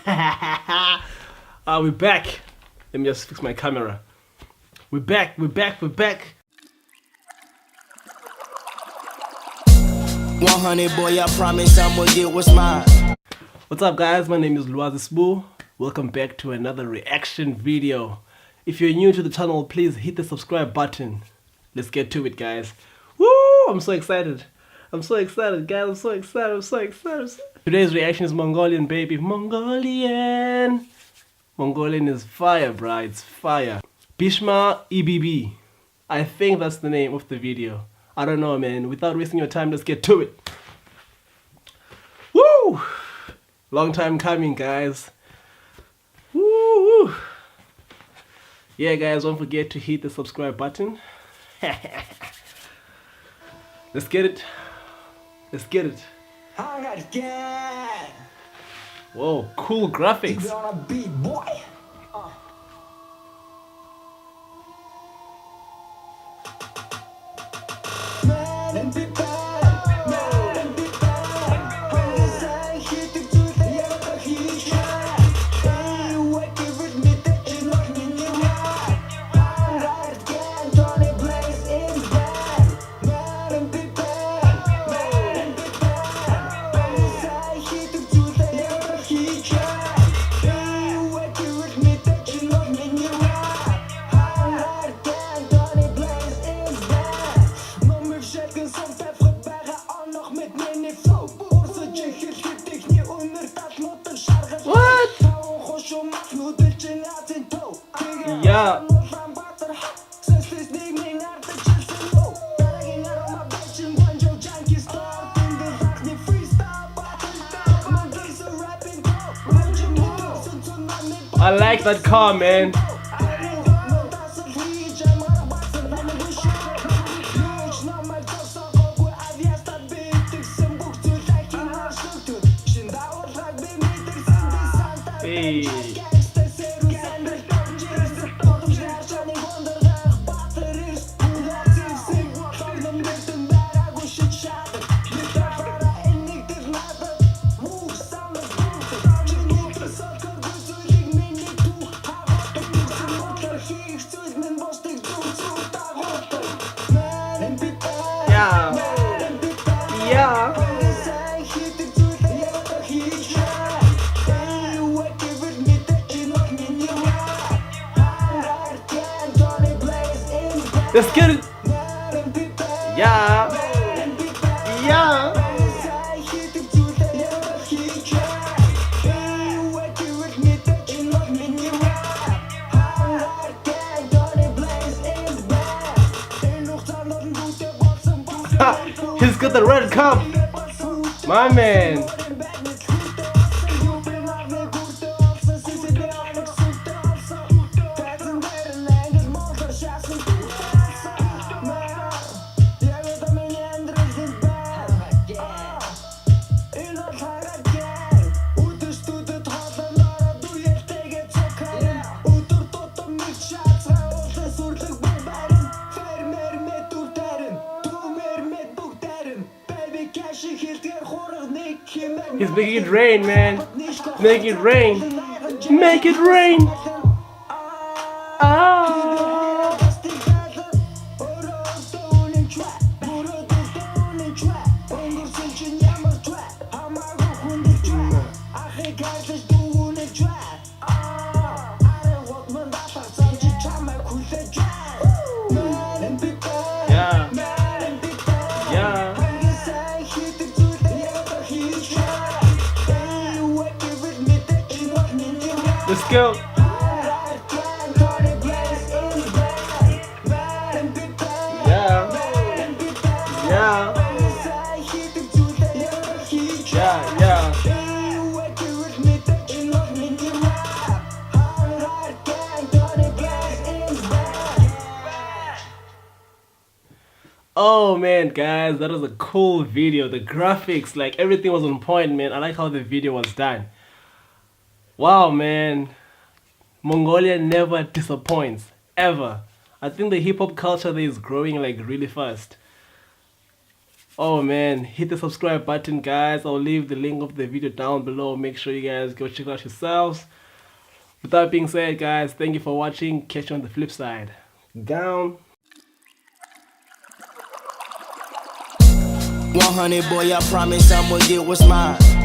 We're back. Let me just fix my camera. We're back. 100 boy, I promise I'ma get what's mine. What's up, guys? My name is Lwazi Sbu. Welcome back to another reaction video. If you're new to the channel, please hit the subscribe button. Let's get to it, guys. Woo! I'm so excited. Guys. I'm so excited. Today's reaction is Mongolian, baby. Mongolian is fire, bruh. It's fire. Bhishma EBB. I think that's the name of the video. I don't know, man. Without wasting your time, let's get to it. Woo! Long time coming, guys. Woo! Yeah, guys, don't forget to hit the subscribe button. Let's get it. Whoa, cool graphics. Yeah. I like that car, man. Hey. Yeah. Let's get it. Yeah. He's got the red cup. My man. He's making it rain, man. Make it rain. Make it rain. Ah. Let's go. Yeah. Oh man, guys, that was a cool video. The graphics, like everything was on point, man. I like how the video was done. Wow, man. Mongolia never disappoints, ever. I think the hip-hop culture there is growing like really fast. Oh man, hit the subscribe button, guys. I'll leave the link of the video down below. Make sure you guys go check it out yourselves. With that being said, guys, thank you for watching. Catch you on the flip side. Down. 100, boy, I promise I'ma get what's mine.